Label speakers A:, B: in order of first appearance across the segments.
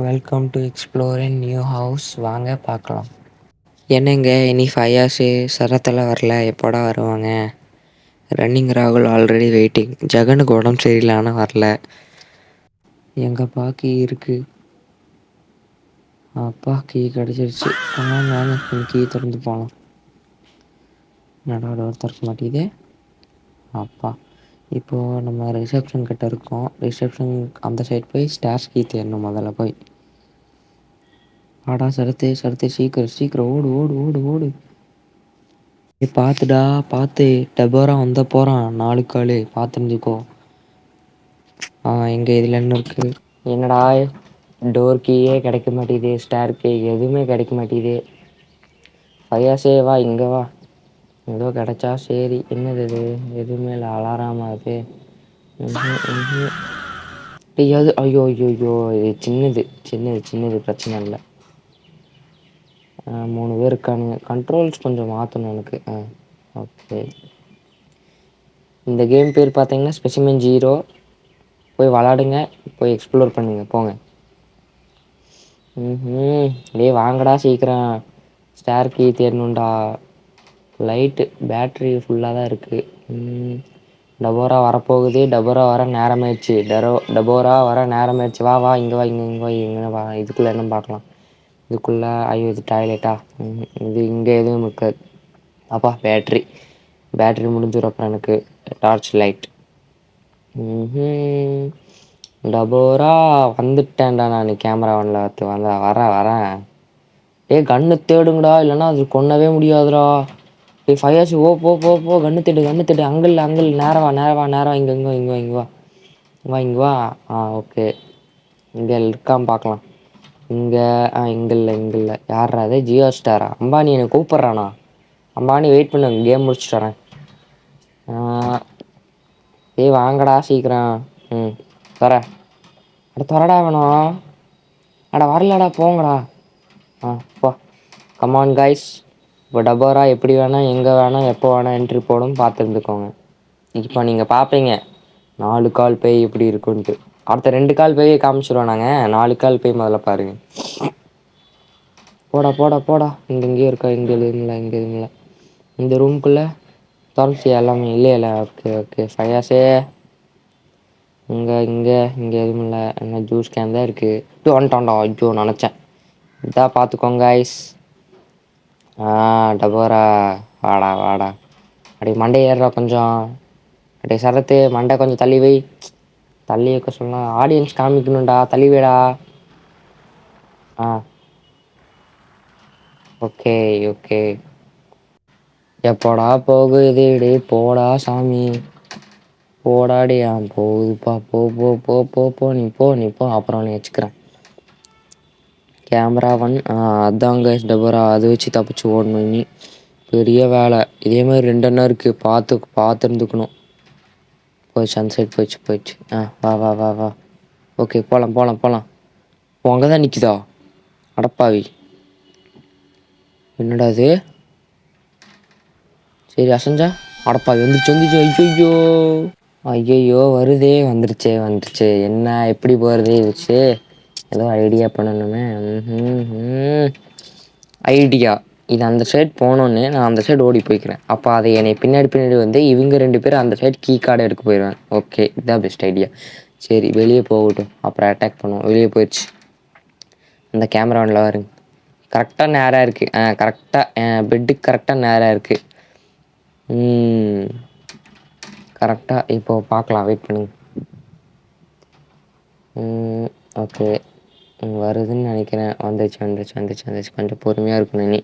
A: Welcome to explore in new house. வாங்க பார்க்கலாம். என்னங்க இனி ஃபயாஸு சரத்தெல்லாம் வரல, எப்போடா வருவாங்க? ரன்னிங் ராகுல் ஆல்ரெடி வெயிட்டிங். ஜெகனுக்கு உடம்பு சரியில்லை, ஆனால் வரல. எங்கள் பாக்கி இருக்கு. அப்பா கீ கிடச்சிருச்சு. வாங்க கீ திறந்து போகலாம். நடோட திறக்க மாட்டேங்குதே. அப்பா இப்போது நம்ம ரிசப்ஷன் கிட்ட இருக்கோம். ரிசப்ஷன் அந்த சைட் போய் ஸ்டார்ஸ் கீ தேடணும். முதல்ல போய் ஆடா சரத்து சரத்து சீக்கிரம் சீக்கிரம் ஓடு ஓடு ஓடு ஓடு. பார்த்துடா பார்த்து. டெபோரா வந்த போகிறான் 4 கால் பார்த்துருந்துக்கோ. எங்கே இதில் என்ன இருக்குது? என்னடா டோர் கீயே கிடைக்க மாட்டேங்குது, ஸ்டார் கீ எதுவுமே கிடைக்க மாட்டேங்குது. ஃபயாஸே வா, இங்கே வா. ஏதோ கிடச்சா சரி. என்னது இது? எதுவுமே இல்லை. அலாராமா அது? ஐயோ ஐயோ ஐயோ, இது சின்னது சின்னது சின்னது, பிரச்சனை இல்லை. 3 பேர் இருக்கானுங்க. கண்ட்ரோல்ஸ் கொஞ்சம் மாற்றணும் எனக்கு. ஓகே. இந்த கேம் பேர் பார்த்தீங்கன்னா ஸ்பெசிமென் 0. போய் விளாடுங்க, போய் எக்ஸ்ப்ளோர் பண்ணுங்க, போங்க. வாங்கடா சீக்கிரம். ஸ்டார் கீ தேடணுண்டா. லைட்டு பேட்ரி ஃபுல்லாக தான் இருக்குது. டபோரா வரப்போகுது. டபோரா வர நேரமாயிடுச்சு. டபோரா வர நேரமாயிடுச்சு. வா வா, இங்கே வா, இங்கே வா, இங்கே வா. இதுக்குள்ளே என்ன பார்க்கலாம்? இதுக்குள்ளே ஐயோ இது டாய்லெட்டா? இது இங்கே எதுவும் இருக்காது. அப்பா பேட்ரி முடிஞ்சிடும் அப்புறம் எனக்கு. Torch light. டபோரா வந்துட்டேன்டா நான். கேமரா வரேன். கன்று தேடுங்கடா, இல்லைன்னா அது கொன்னவே முடியாதுடா. ஃபயாஸு போ கன்று தேடு. அங்கிள் நேரம் இங்கே வா. ஓகே. இங்கே இருக்கான்னு பார்க்கலாம். இங்கே இங்கே இல்லை. யார்ரா அது? ஜியோ ஸ்டாரா? அம்பானி என்னை கூப்பிட்றானா? அம்பானி வெயிட் பண்ணு, கேம் முடிச்சுட்டு வரேன். வாங்கடா சீக்கிரம். தொறடா வேணும். வரலடா, போங்கடா. போ. Come on guys. இப்போ டபோரா எப்படி வேணால், எங்கே வேணால், எப்போ வேணால் என்ட்ரி போடும். பார்த்துருந்துக்கோங்க. இப்போ நீங்கள் பார்ப்பீங்க 4 கால் பேய் எப்படி இருக்குன்ட்டு. அடுத்த 2 கால் பேய் காமிச்சிருவோம் நாங்கள். 4 கால் பேய் முதல்ல பாருங்கள். போடா. இங்கேயும் இருக்கா? இங்கே இல்லை. இந்த ரூம்குள்ளே திறந்துச்சியா எல்லாமே? இல்லை. ஓகே. ஃபயாஸே இங்கே எதுவும் இல்லை. என்ன ஜூஸ் கேன் தான் இருக்குது. வந்துட்டான்டா. ஐயோ நினச்சேன். இதான் பார்த்துக்கோங்க கைஸ். டபோரா வாடா. அப்படி மண்டை ஏறுறா கொஞ்சம். அப்படியே சரத்து மண்டை கொஞ்சம் தள்ளி வை. தள்ளி வைக்க சொல்லலாம். ஆடியன்ஸ் காமிக்கணும்டா, தள்ளி வைடா. ஓகே. எப்போடா போகுது? போடா சாமி, போடாடி. போகுதுப்பா. போ நீ போ. அப்புறம் நீ வச்சுக்கிறேன். கேமரா 1. அதாங்க டபோரா, அதை வச்சு தப்பிச்சு ஓடணும். இனி பெரிய வேலை. இதே மாதிரி 2 அண்ணா இருக்குது. பார்த்துருந்துக்கணும். போயிடுச்சு, அந்த சைடு போயிடுச்சு. வா. ஓகே, போகலாம். அங்கே தான் நிற்குதா? அடப்பாவி, என்னடா இது? சரி அசஞ்சா. அடப்பாவி, வந்துருச்சு. ஐயோ வருதே. வந்துருச்சு. என்ன எப்படி போகிறது வச்சு? ஏதோ ஐடியா பண்ணணுமே. ஐடியா. இது அந்த சைடு போனோன்னே நான் அந்த சைடு ஓடி போய்க்கிறேன். அப்போ அதை என்னை பின்னாடி வந்து இவங்க 2 பேரும் அந்த சைடு கீ கார்டை எடுக்க போயிடுவேன். ஓகே, இதுதான் பெஸ்ட் ஐடியா. சரி, வெளியே போகட்டும், அப்புறம் அட்டாக் பண்ணுவோம். வெளியே போயிடுச்சு. அந்த கேமரா ஒன்றில் வருங்க. கரெக்டாக நேராக இருக்குது. கரெக்டாக பெட்டுக்கு கரெக்டாக நேராக இருக்குது. கரெக்டாக இப்போது பார்க்கலாம். வெயிட் பண்ணுங்க. ஓகே, வருதுன்னு நினைக்கிறேன். வந்துச்சு. கொஞ்சம் பொறுமையாக இருக்கணும். நீ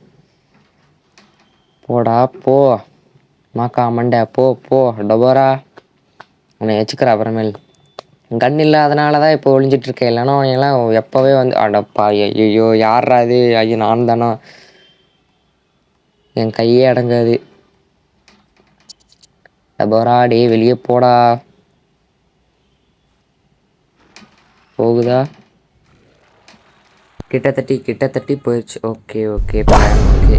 A: போடா போ. மாக்கா மண்டை போ. டபோரா உன்னை வச்சுக்கிற அப்புறமேல். கண் இல்லாதனால தான் இப்போ ஒளிஞ்சிட்ருக்கேன். இல்லைன்னா அவனையெல்லாம் எப்போவே வந்து அடப்பா. ஐயோ யார்ரா அது? ஐயோ நான் தானோ? என் கையே அடங்காது. டபோரா வெளியே போடா. போகுதா? கிட்டத்தட்டி போயிடுச்சு. ஓகே.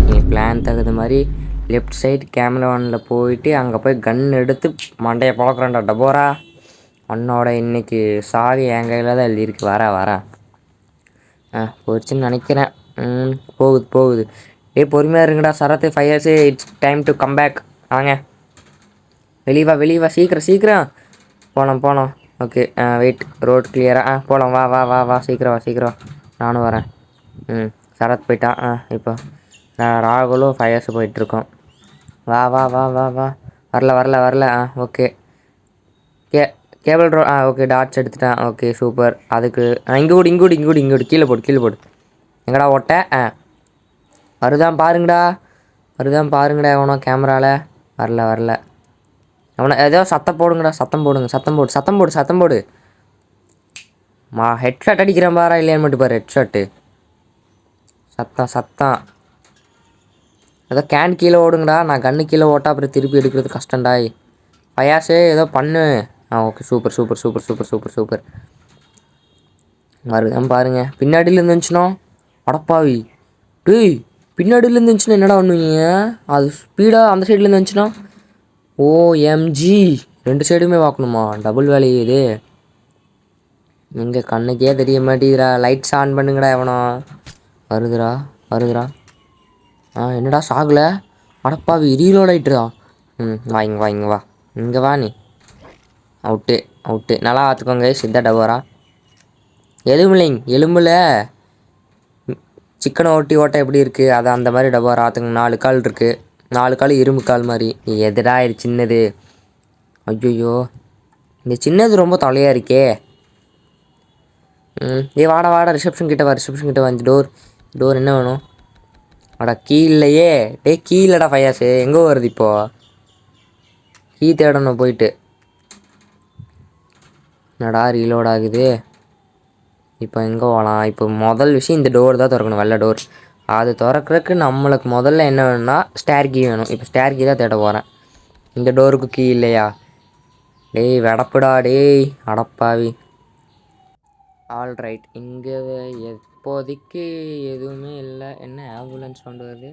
A: நீ பிளான் தகுந்த மாதிரி லெஃப்ட் சைடு கேமரா 1 போயிட்டு அங்கே போய் கன் எடுத்து மண்டையை பழக்கிறேன்டா டபோரா. உன்னோட இன்னைக்கு சாவி என் கையில் தான் எழுதியிருக்கு. வரேன். போயிடுச்சுன்னு நினைக்கிறேன். போகுது போகுது. பொறுமையாக இருங்கடா Sarath. 5 years. It's time to come back. வாங்க வெளியே வா சீக்கிரம் சீக்கிரம். போனோம். Okay wait. ரோட் கிளியரா? போகலாம். வா வா வா வா சீக்கிரம். நானும் வரேன். சரத் போயிட்டான். இப்போ ராகுலும் 5 இயர்ஸ் போயிட்டுருக்கோம். வா வா வா வா வா. வரல. ஓகே. Cable okay. டாட்ஸ் எடுத்துட்டேன். Okay super. அதுக்கு இங்கோடு கீழே போடு. எங்கடா ஓட்ட? வருதான் பாருங்கடா எவனோ கேமராவில். வரல. அவனை ஏதோ சத்தம் போடுங்கடா. சத்தம் போடு. ஹெட்ஷாட் அடிக்கிறேன் பாரா இல்லையான்னு மட்டும் பாரு. ஹெட்ஷாட்டு சத்தம். ஏதோ கேன் கீழே ஓடுங்கடா. நான் கண்ணு கீழே ஓட்டா அப்புறம் திருப்பி எடுக்கிறது கஷ்டம்டாய். பயாசு ஏதோ பண்ணு. Okay super. வருதான் பாருங்க. பின்னாடியிலேருந்து இருந்துச்சுன்னா அடப்பாவி. டேய் பின்னாடியிலேருந்து இருந்துச்சுன்னா என்னடா பண்ணுவீங்க? அது ஸ்பீடாக அந்த சைட்லேருந்து இருந்துச்சுன்னா OMG. 2 சைடுமே பார்க்கணுமா? டபுள் வேலையே இது. எங்கள் கண்ணுக்கே தெரிய மாட்டேங்குதுடா. லைட்ஸ் ஆன் பண்ணுங்கடா. எவனோ வருதுடா. என்னடா சாகலை? அடப்பாவி ரீலோட் ஆகிட்டுடா. வா இங்கே வா. இங்கே வா நீ. அவுட்டு. நல்லா பார்த்துக்கோங்க. சித்தா டபோரா எதுவும் இல்லைங்க. எலும்பில் சிக்கனை ஓட்ட எப்படி இருக்குது? அது அந்த மாதிரி டபோரா ஆற்றுங்க. 4 கால் இருக்குது. 4 கால் இரும்பு கால் மாதிரி. எதுடா இது சின்னது? ஐயோ இந்த சின்னது ரொம்ப தொலையாக இருக்கே. வாடா ரிசப்ஷன் கிட்ட வா. இந்த டோர் என்ன வேணும்? கீழேயே. கீழடா ஃபயாஸு. எங்கே வருது இப்போது? கீ தேடணும் போயிட்டு. என்னடா ரீலோட் ஆகுது. இப்போ எங்கே போகலாம்? இப்போ முதல் விஷயம் இந்த டோர் தான் திறக்கணும். வெள்ளை டோர். அது திறக்கிறதுக்கு நம்மளுக்கு முதல்ல என்ன வேணும்னா ஸ்டேர் கீ வேணும். இப்போ ஸ்டேர் கீ தான் தேட போகிறேன். இந்த டோருக்கு கீ இல்லையா? வெடப்புடா அடப்பாவி. ஆல்ரைட். இங்கே இப்போதைக்கு எதுவுமே இல்லை. என்ன ஆம்புலன்ஸ் கொண்டு வருது?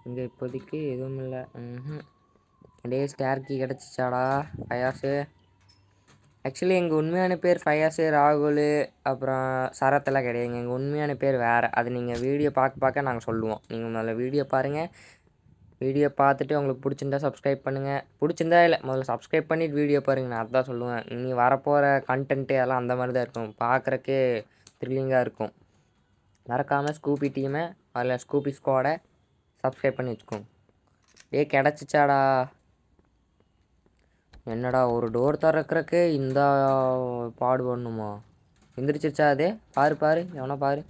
A: இங்கே இப்போதைக்கு எதுவும் இல்லை. ஸ்டேர் கீ கிடச்சிச்சாடா ஃபயாஸு? ஆக்சுவலி எங்கள் உண்மையான பேர் ஃபயாஸு, ராகுல், அப்புறம் சரத்தெல்லாம் கிடையாதுங்க. எங்கள் உண்மையான பேர் வேறு. அது நீங்கள் வீடியோ பார்க்க நாங்கள் சொல்லுவோம். நீங்கள் முதல்ல வீடியோ பாருங்கள். வீடியோ பார்த்துட்டு உங்களுக்கு பிடிச்சிருந்தா சப்ஸ்கிரைப் பண்ணுங்கள். பிடிச்சிருந்தா இல்லை, முதல்ல சப்ஸ்கிரைப் பண்ணிவிட்டு வீடியோ பாருங்கள். நான் அதுதான் சொல்லுவேன். இனி வரப்போகிற கண்டென்ட்டு எல்லாம் அந்த மாதிரி தான் இருக்கும். பார்க்குறக்கே த்ரில்லிங்காக இருக்கும். மறக்காமல் ஸ்கூபி டீமை அதில் ஸ்கூபி ஸ்குவாடை சப்ஸ்கிரைப் பண்ணி வச்சுக்கோங்க. கிடச்சிச்சாடா. என்னடா ஒரு டோர் திறக்கிறக்கு இந்த பாடு பண்ணணுமா? எந்திரிச்சிருச்சா? அதே பாரு எவனா பாரு.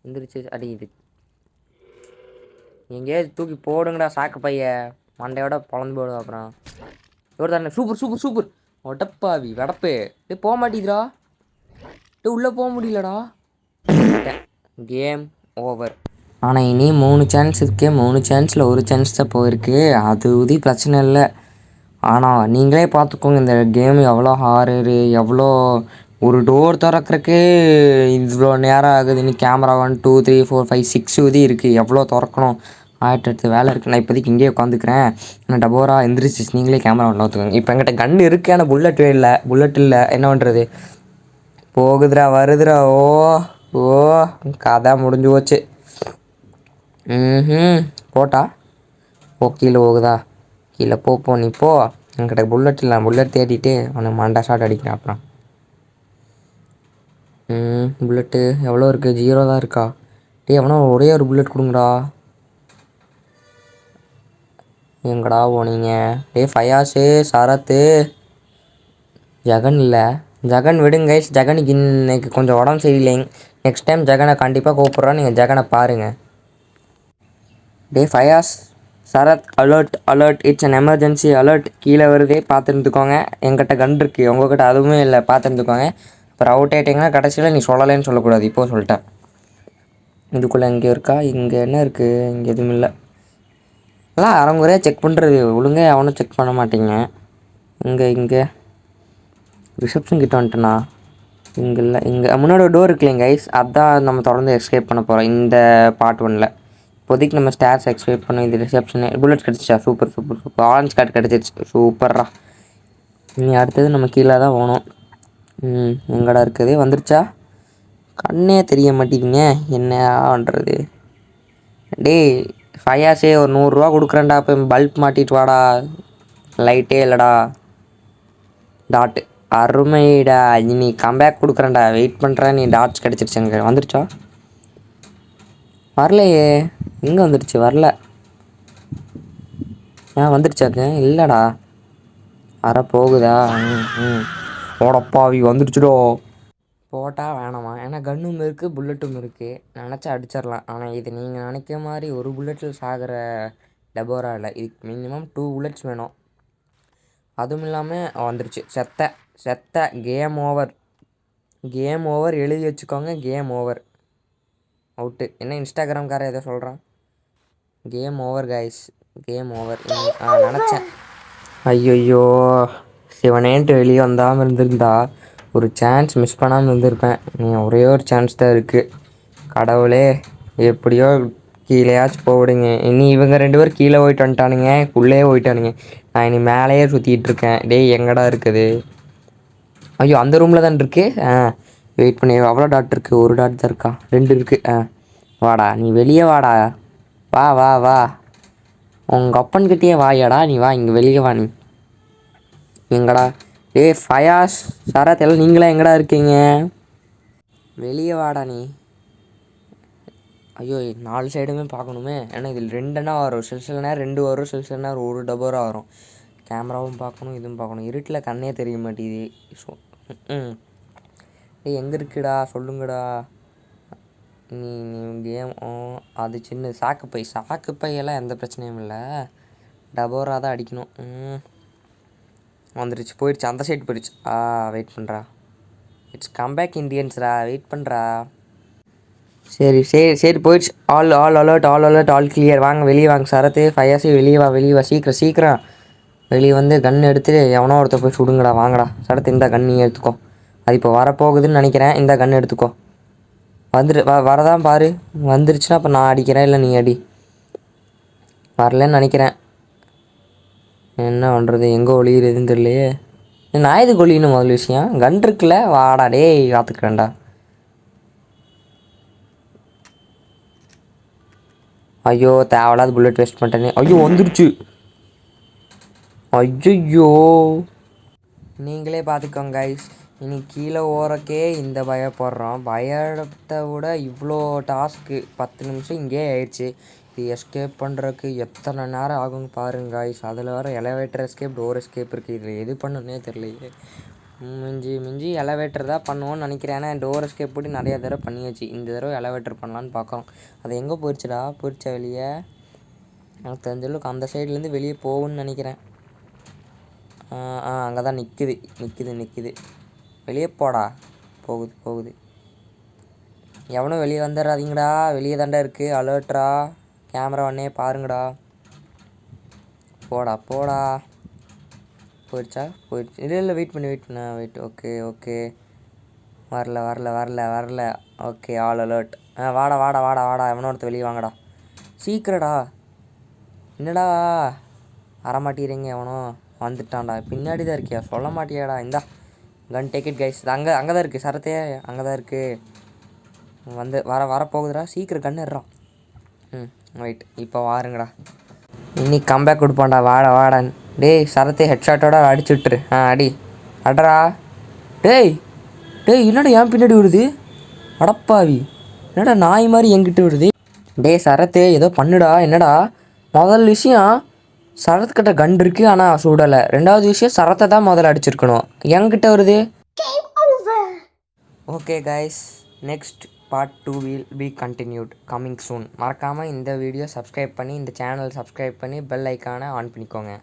A: எந்திரிச்சு அடிக்குது. எங்கேயாவது தூக்கி போடுங்கடா சாக்கு பைய. மண்டையோட பொழந்து போடுவோம். அப்புறம் டோர் தரேன். சூப்பர். ஒடப்பாவி வெடப்பு. போக மாட்டேங்கிறா. உள்ளே போக முடியலடா. Game over. ஆனால் இனி 3 சான்ஸ் இருக்கே. 3 சான்ஸில் 1 சான்ஸ் தான் போயிருக்கு. அது பிரச்சனை இல்லை. ஆனால் நீங்களே பார்த்துக்கோங்க இந்த கேம் எவ்வளோ ஹாரரு. எவ்வளோ ஒரு டோர் திறக்கிறக்கே இவ்வளோ நேரம் ஆகுது. இன்னும் கேமரா 1 2 3 4 5 6 இருக்குது. எவ்வளோ திறக்கணும்? 1008 வேலை இருக்குது. நான் இப்போதைக்கு இங்கேயே உட்காந்துக்கிறேன். நான் டபோரா எந்திரிச்சு நீங்களே கேமரா ஒன்று பார்த்துக்கோங்க. இப்போ என்கிட்ட கன்று இருக்குது. ஆனால் புல்லட் இல்லை. என்ன பண்ணுறது? போகுதுடா வருதுடா. ஓ கதை முடிஞ்சு போச்சு. போட்டா கீழே போகுதா? கீழே போ நீ போ. என்கிட்ட புல்லட் இல்லை. புல்லட் தேடிட்டு அவனை மண்டா ஷாட் அடிக்கிறேன். அப்புறம் புல்லட்டு எவ்வளோ இருக்குது? 0 தான் இருக்கா? எவனோ ஒரே ஒரு புல்லட் கொடுங்கடா. எங்கடா போனீங்க? ஃபயாஸு, சரத்து, ஜெகன் இல்லை. ஜெகன் விடுங்க. ஜெகனுக்கு இன்னைக்கு கொஞ்சம் உடம்பு சரியில்லைங்க. நெக்ஸ்ட் டைம் ஜெகனை கண்டிப்பாக கூப்பிட்றோம். நீங்கள் ஜெகனை பாருங்கள். Fayaz, Sarath, alert it's an emergency alert. கீழே வருதே பார்த்துருந்துக்கோங்க. எங்கிட்ட கன் இருக்குது. உங்கள்கிட்ட அதுவுமே இல்லை. பார்த்துருந்துக்கோங்க. அப்புறம் அவுட் ஆகிட்டிங்கன்னா கடைசியில் நீ சொல்லலைன்னு சொல்லக்கூடாது. இப்போது சொல்லிட்டேன். இதுக்குள்ளே இங்கே இருக்கா? இங்கே என்ன இருக்குது? இங்கே எதுவும் இல்லை. எல்லாம் அரங்குறையாக செக் பண்ணுறது. ஒழுங்காக அவனும் செக் பண்ண மாட்டேங்க. இங்கே ரிசப்ஷன் கிட்ட வந்துட்டேண்ணா. இங்கே இல்லை. இங்கே முன்னாடி ஒரு டோர் இருக்குல்லைங்க கைஸ். அதான் நம்ம தொடர்ந்து எஸ்கேப் பண்ண போகிறோம் இந்த பார்ட் 1ல். இப்போதைக்கு நம்ம ஸ்டார்ஸ் எக்ஸ்பெக்ட் பண்ணோம். இது ரிசப்ஷனு. புல்லட் கிடச்சிச்சா? சூப்பர். ஆரஞ்சு கார்டு கிடச்சிருச்சு. சூப்பர்ரா. இனி அடுத்தது நம்ம கீழே தான் போகணும். எங்கடா இருக்குது? வந்துருச்சா? கண்ணே தெரிய மாட்டேங்குங்க. என்ன பண்ணுறது? டேய் ஃபயாஸே ஒரு 100 ரூபா கொடுக்குறேன்டா. இப்போ பல்ப் மாட்டிட்டு வாடா. லைட்டே இல்லைடா. டாட்டு அருமைடா. நீ கம்பேக் கொடுக்குறேன்டா. வெயிட் பண்ணுறேன். நீ டாட்ஸ் கிடச்சிருச்சு. எனக்கு வந்துருச்சா? வரலையே. எங்கே வந்துடுச்சு? வரல. வந்துடுச்சாக்கு? இல்லைடா. வர போகுதா? ஓடப்பாவி வந்துடுச்சுடோ. போட்டால் வேணாமா? ஏன்னா கன்னும் இருக்குது, புல்லட்டும் இருக்குது. நினச்சா அடிச்சிடலாம். ஆனால் இது நீங்கள் நினைக்கிற மாதிரி ஒரு புல்லட்டில் சாகிற டபோரா இல்லை. இதுக்கு மினிமம் 2 புல்லட்ஸ் வேணும். அதுவும் இல்லாமல் வந்துருச்சு. செத்த கேம் ஓவர். கேம் ஓவர் எழுதி வச்சுக்கோங்க. Game over. அவுட்டு. என்ன இன்ஸ்டாகிராம்காரன் எதோ சொல்கிறான். Game over guys. Game over. நினச்சேன். ஐயோ சிவனேன்ட்டு வெளியே வந்தாமல் இருந்திருந்தா ஒரு சான்ஸ் மிஸ் பண்ணாமல் இருந்திருப்பேன். ஒரே ஒரு சான்ஸ் தான் இருக்குது. கடவுளே எப்படியோ கீழேயாச்சும் போவிடுங்க. இனி இவங்க 2 பேரும் கீழே போயிட்டு வந்துட்டானுங்க. உள்ளே போயிட்டானுங்க. நான் இனி மேலேயே சுற்றிட்டு இருக்கேன். டேய் எங்கடா இருக்குது? ஐயோ அந்த ரூமில் தான் இருக்கு. வெயிட் பண்ணி. அவ்வளோ டாட் இருக்குது? ஒரு டாட் தான் இருக்கா? 2 இருக்குது. வாடா நீ வெளியே வாடா. வா வா வா. உங்கள் அப்பன்கிட்டயே வாயாடா. நீ வா இங்கே வெளியே வா. நீ எங்கடா? டேய் ஃபயாஸ் சரத் எல்லாம் நீங்களா எங்கடா இருக்கீங்க? வெளியே வாடா நீ. ஐயோ 4 சைடுமே பார்க்கணுமே. ஏன்னா இதில் 2 வரும். சில நேரம் 2 வரும். சில நேரம் ஒரு டபோராக வரும். கேமராவும் பார்க்கணும், இதுவும் பார்க்கணும். இருட்டில் கண்ணே தெரிய மாட்டேங்குது. ஸோ டேய் எங்கே இருக்குடா? சொல்லுங்கடா. நீ கேம் அது சின்ன சாக்கு பையெல்லாம் எந்த பிரச்சனையும் இல்லை. டபோரா தான் அடிக்கணும். வந்துருச்சு. போயிடுச்சு. அந்த சைடு போயிடுச்சு. வெயிட் பண்ணுறா. It's comeback இண்டியன்ஸ்ரா. வெயிட் பண்ணுறா. சரி சரி சரி போயிடுச்சு. All alert all clear. வாங்க வெளியே வாங்க. சரத்து ஃபயாஸு வெளியே வா. சீக்கிரம் வெளியே வந்து கன் எடுத்து எவனோ ஒருத்த போய் சுடுங்கடா. வாங்கடா சரத்து. இந்த கன் நீ எடுத்துக்கோ. அது இப்போ வரப்போகுதுன்னு நினைக்கிறேன். இந்த கன் எடுத்துக்கோ. வரதான் பாரு. வந்துருச்சுன்னா அப்போ நான் அடிக்கிறேன், இல்லை நீ அடி. வரலன்னு நினைக்கிறேன். என்ன பண்ணுறது? எங்கே ஒளிகிறதுன்னு தெரியலையே. நான் எதுக்கு ஒளியணும்? முதல் விஷயம் கன் இருக்குல்ல. வாடா டேய் பார்த்துக்கிறேன்டா. ஐயோ தேவையில்லாத புல்லட் வேஸ்ட் பண்ணிட்டேனே. ஐயோ வந்துருச்சு. ஐயோ நீங்களே பார்த்துக்கோங்க கைஸ். இனி கீழே ஓரக்கே இந்த பயப்படுறோம். பயத்தை விட இவ்வளோ டாஸ்க்கு 10 நிமிஷம் இங்கே ஆயிடுச்சு. இது எஸ்கேப் பண்ணுறதுக்கு எத்தனை நேரம் ஆகும்னு பாருங்க கைஸ். அதில் வர எலவேட்டர் எஸ்கேப், டோர் எஸ்கேப் இருக்குது. இதில் எது பண்ணுன்னே தெரியலையே. மிஞ்சி எலவேட்டர் தான் பண்ணுவோன்னு நினைக்கிறேன். ஏன்னா டோர் எஸ்கேப் போட்டு நிறையா தடவை பண்ணியாச்சு. இந்த தடவை எலவேட்டர் பண்ணலான்னு பார்க்குறோம். அது எங்கே போயிடுச்சா வெளியே? எனக்கு தெரிஞ்சளவுக்கு அந்த சைட்லேருந்து வெளியே போகும்னு நினைக்கிறேன். அங்கே தான் நிற்குது. வெளியே போடா. போகுது. எவனும் வெளியே வந்துடாதீங்கடா. வெளியே தாண்டா இருக்குது. அலர்ட்ரா. கேமரா ஒன்னே பாருங்கடா. போடா போயிடுச்சா? இல்லை வெயிட் பண்ண. ஓகே வரல. Okay all alert. வாடா எவனோ ஒருத்த வெளியே வாங்கடா. சீக்கிரடா. என்னடா வரமாட்டேறீங்க? எவனோ வந்துட்டான்டா. பின்னாடி தான் இருக்கியா? சொல்ல மாட்டியாடா? இந்தா கன் டேக் இட் கைஸ். அங்கே தான் இருக்குது. சரத்தே அங்கே தான் இருக்குது. வந்து வரப்போகுதுடா. சீக்கிரம் கன் எடுறா. ரைட் இப்போ வாருங்கடா. இன்னைக்கு கம்பேக் கொடுப்பான்டா. வாடா. டேய் சரத்தே ஹெட்ஷாட்டோட அடிச்சு விட்டுரு. அடரா. டேய் என்னடா ஏன் பின்னாடி வருது? அடப்பாவி. என்னடா நாய் மாதிரி என்கிட்ட வருது? டேய் சரத்து ஏதோ பண்ணுடா. என்னடா முதல் விஷயம் சரத்துக்கிட்ட கன் இருக்குது, ஆனால் சுடலை. 2வது விஷயம் சரத்தை தான் முதல்ல அடிச்சிருக்கணும். என்கிட்ட வருது. Okay guys, next part 2 will be continued coming soon. மறக்காமல் இந்த வீடியோ சப்ஸ்கிரைப் பண்ணி, இந்த சேனல் சப்ஸ்கிரைப் பண்ணி பெல் ஐக்கானை ஆன் பண்ணிக்கோங்க.